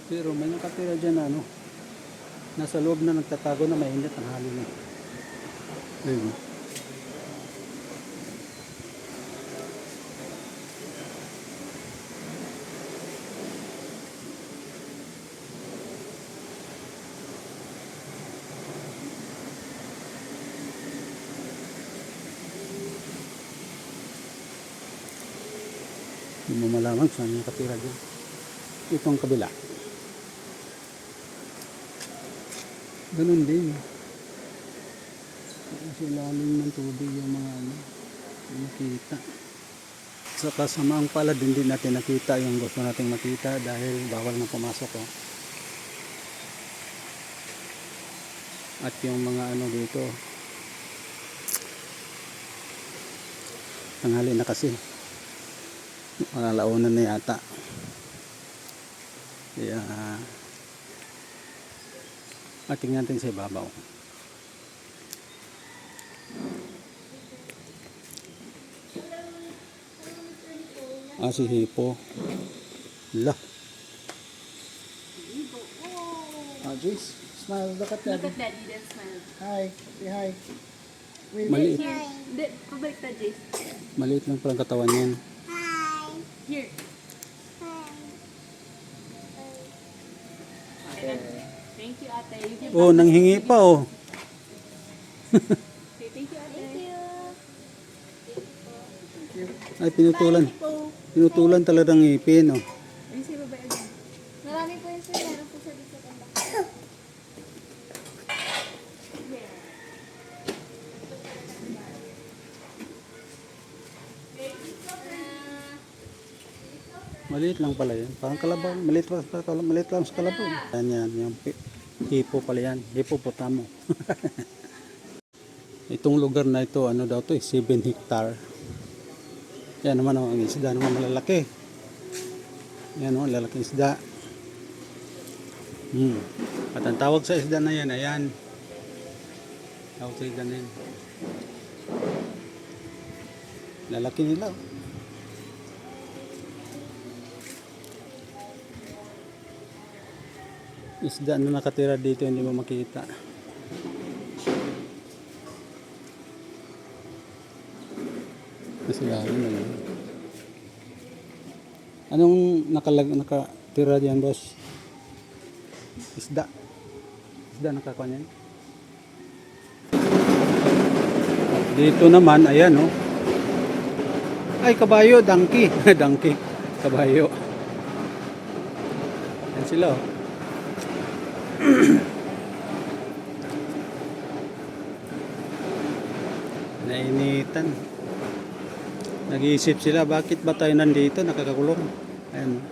A: Pero may nakatira dyan na ano. Nasa loob na nagtatago na mainit ang halo na. Ayun oh. Hindi mo malaman saan nakatira dyan. Itong kabila. Ganun din. Kasi lalim ng tubig yung mga ano. Nakita. Sa kasamaang palad din natin nakita yung gusto nating makita dahil bawal na pumasok oh. At yung mga ano dito. Tanghali na kasi. Malaunan na yata. Kaya tingnan natin sa ibabaw. Si Hipo. La. Jace, smile. Look at
B: Look
A: Daddy.
B: at Daddy, then smile.
E: Hi. Say hi.
A: Maliit.
B: Hindi, pabalik na, Jace.
A: Maliit lang palang katawan yan.
B: Here. Thank you, ate. You give
A: Oh, nanghingi pa oh.
B: Say thank you, ate.
A: Ay, pinutulan. Pinutulan talagang ngipin oh.
B: Ayun si babae again.
C: Marami po yung sir. Meron po siya dito kanda.
A: Maliit lang pala yan. Parang kalabaw. Maliit lang sa kalabaw. Yan. Yung hipo pala yan. Hipopotamo. Itong lugar na ito, ano daw to 7 hectare. Yan naman ang isda naman malalaki. Yan o, lalaking isda. At ang tawag sa isda na yan, ayan. Tawag sa isda na yan. Lalaki nila. Isda na nakatira dito, hindi mo makita. Kasi lalo na yun. Anong nakatira diyan, boss? Isda. Isda nakakuha niyan. Dito naman, ayan oh. Ay, kabayo, donkey. Donkey, kabayo. Ayan sila oh. Nainitan. Nag-iisip sila, bakit ba tayo nandito nakakakulong? Ayan.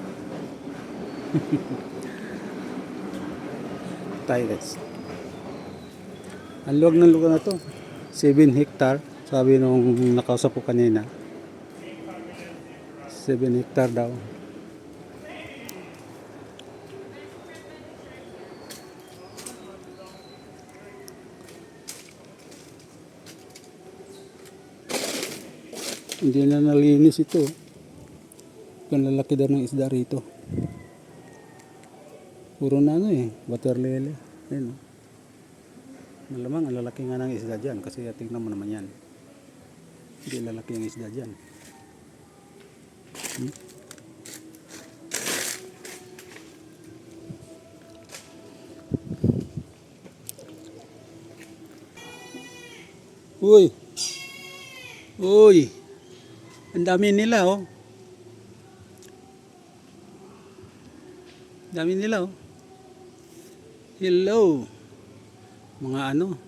A: Tayo guys. Ang luwag ng lugar na to. 7 hectare. Sabi nung nakausap ko kanina. 7 hectare daw. Hindi na nalinis ito. Ang lalaki daw ng isda rito. Puro na ano eh, water lily. Ayun o. Malamang ang lalaki nga ng isda dyan kasi tingnan mo naman yan. Hindi lalaki ang isda dyan. Uy! Uy! Ang dami nila oh. Dami nila oh. Hello. Mga ano?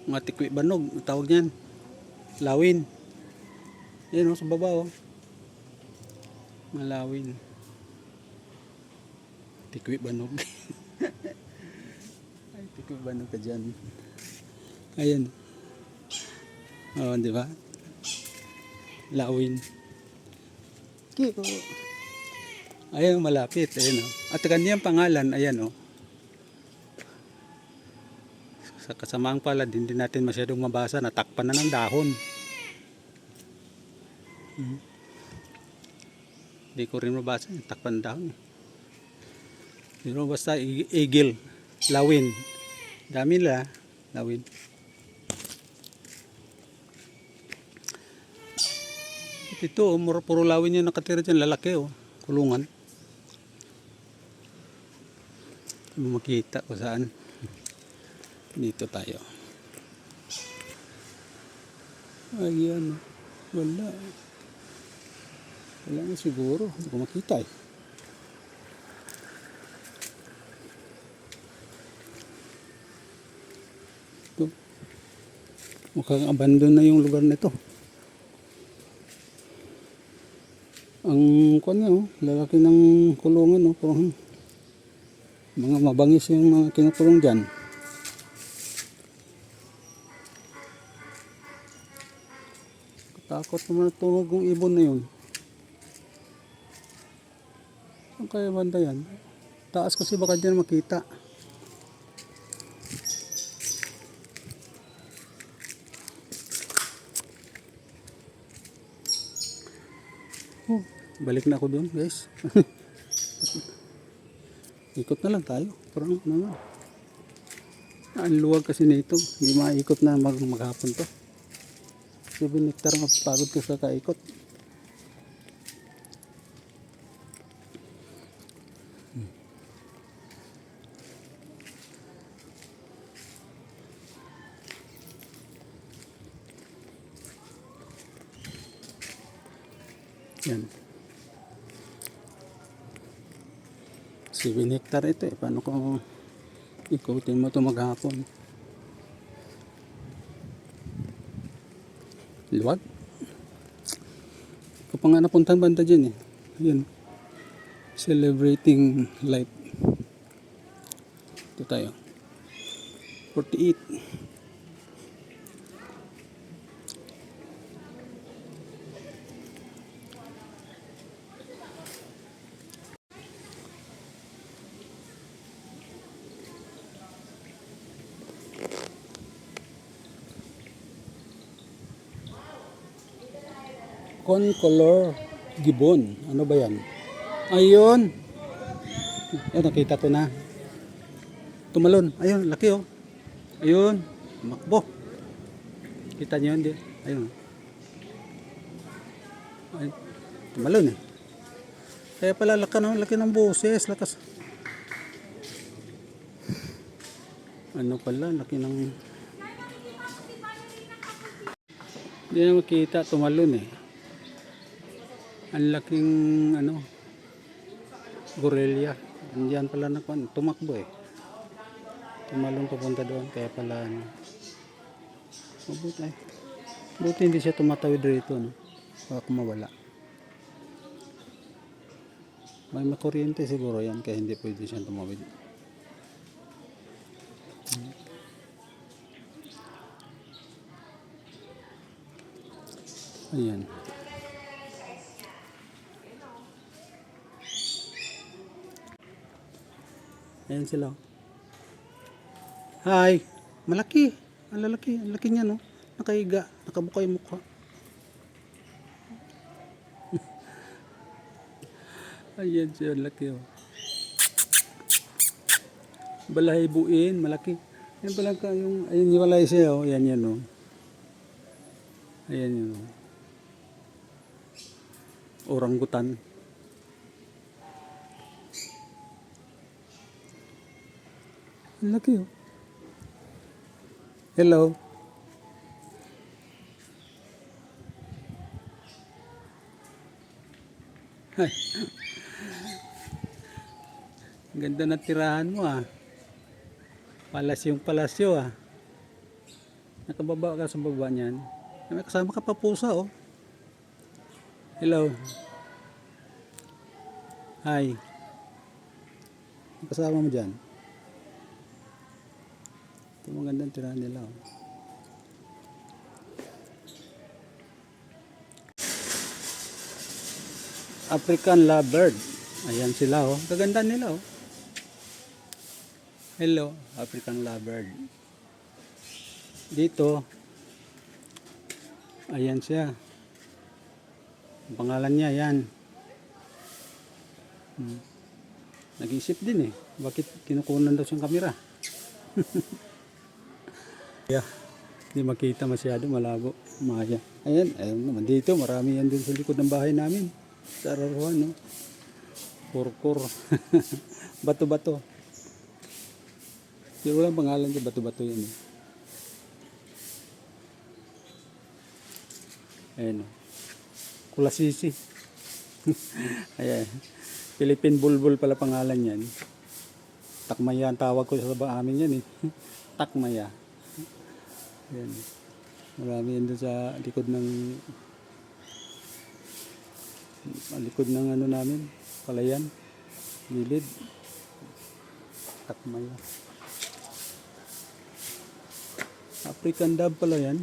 A: Mga tikwi banog, tawag niyan. Lawin. Yan oh, sa baba oh. Mga lawin. Tikwi banog. Ay, tikwi banog ka dyan. Ayan. Oh, di ba? Lawin. Kiko. Ayan, malapit. Ayan, oh. At kanyang pangalan, ayan, oh. Sa kasamaang pala, hindi natin masyadong mabasa. Natakpan na ng dahon. Hindi ko rin mabasa. Takpan ng dahon. Pero basta, eagle. Lawin. Dami nila. Lawin. Ito, puro lawin yung nakatira dyan, lalaki oh, kulungan. Makita ko saan. Dito tayo. Ayan, wala. Wala na siguro, hindi ko makita eh. Ito. Mukhang abandon na yung lugar nito. Ang kuwan nga oh, lalaki ng kulungan oh, parang mga mabangis yung mga kinukulong dyan. Katakot naman tunog yung ibon na yun. Saan kaya banda yan? Taas kasi baka dyan makita. Oh, balik na ako doon guys. Ikot na lang tayo. Parang ano. Ang luwag kasi nito. Hindi maikot na maghapon to. 7 hectare mapapagod ko sa kaikot. Yan. 7 hectare ito eh. Paano ko ikutin mo ito maghapon? Luwag. Ito pa nga napuntahan banda dyan eh. Yan. Celebrating life. Ito tayo. 48. Concolor gibbon. Ano ba yan? Ayun. Eh, nakita ko na. Tumalon. Ayun, laki oh. Ayun. Makbo. Kita niyo yun di? Ayun. Ayun. Tumalon eh. Kaya pala laki ng boses. Lakas. Ano pala, laki ng... Hindi na makita. Tumalon eh. Ang laking ano gorilla. Andiyan pala na tumakbo eh. Tumalon papunta doon kaya pala ano. Mabuti ay. Buti hindi siya tumatawid rito, no? Baka mawala. May makuryente siguro yan, kaya hindi pwede siyang tumawid. Ayan. Ayan sila. Hi! Malaki! Ang lalaki. Ang laki niya, no? Nakahiga. Nakabuka yung mukha. Ayan siya. Laki, oh. Balahibuin. Malaki. Ayan pala ka yung... Ayan yung balay siya, oh. Ayan yan, oh. Ayan yun, oh. Oranggutan. Ang laki, oh. Hello. Ay. Ang ganda ng tirahan mo, ah. Palasyo ah. Nakababa ka sa baba niyan. May kasama ka pa pusa, oh. Hello. Hi. Ang kasama mo dyan. Ito magandang tirahan nila, oh. African lovebird. Ayan sila, oh. Kaganda nila, oh. Hello, African lovebird. Dito, ayan siya. Ang pangalan niya, yan. Nag-isip din, eh. Bakit kinukunan daw siyang kamera? Yeah, hindi makita masyado, malabo. Maya. Ayan, ayun naman dito, marami yan din sa likod ng bahay namin. Sa Araruan, no? Kurkur. Bato-bato. Pero walang pangalan dyan, bato-bato yan, eh. Ayan, oh. Kulasisi. Ayan. Philippine Bulbul pala pangalan yan. Takmaya ang tawag ko sa amin yan, eh. Takmaya. Ayan. Marami yan doon sa likod ng ano namin, palayan, gilid. Takmaya. African dove pala yan.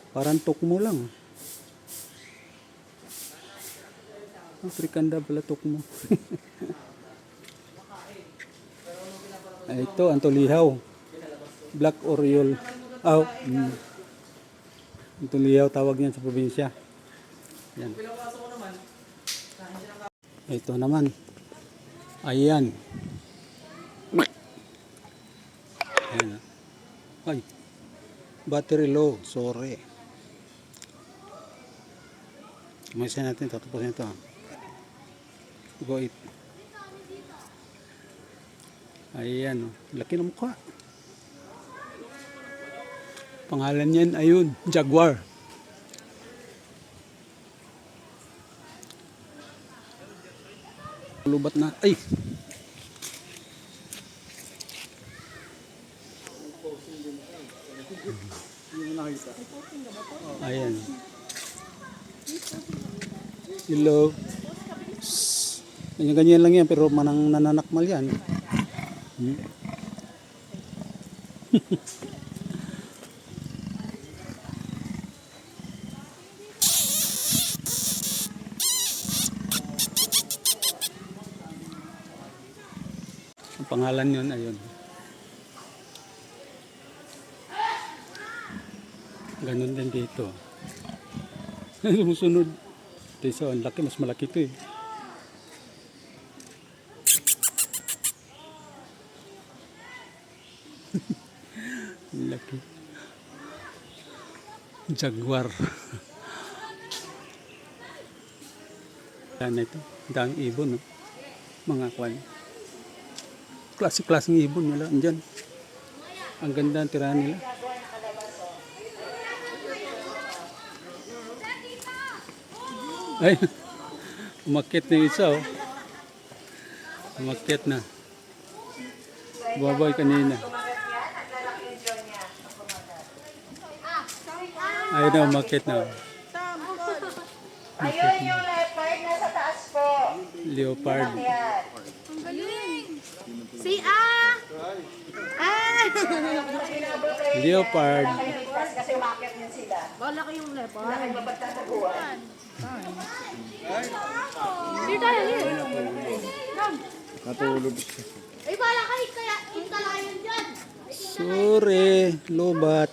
A: Parang tukmo lang. African dove pala, tukmo. Ay, ito, antulihaw. Black Oriole. Oh, antulihaw tawag niyan sa probinsya. Yan. Ito naman. Ayan. Ayan. Ay. Battery low. Sorry. Umayisin natin ito. Tapusin ito. Go it. Ayan. Laki ng mukha. Pangalan niyan, ayun. Jaguar. Lubat na. Ay! Ayan. Hello. Ganyan-ganyan lang yan, pero manang nananakmal yan. Ang pangalan yun, ayun. Ganun din dito. Sumusunod. Ito isa, ang laki, mas malaki ito, eh. Ang laki. Jaguar. Yan ito. Daang ibon, no? Mga kwan. Klaseng ibon nila. Andyan. Ang ganda ang tirahan nila. Ay, umakyat na yung isa, oh. Umakyat na. Bumaboy kanina. Ayun na, umakit na.
F: Ayun yung leopard, nasa taas po.
A: Leopard.
F: Yan.
B: Ang galing. Say ah! Ah!
A: Leopard.
F: Kasi umakit din sila.
B: Malaki yung leopard.
F: Nagbabad sa taguan.
B: Here tayo, here.
E: Natulog siya.
C: Ay, bala kayo kaya yung kalayan dyan.
A: Sorry, lobat.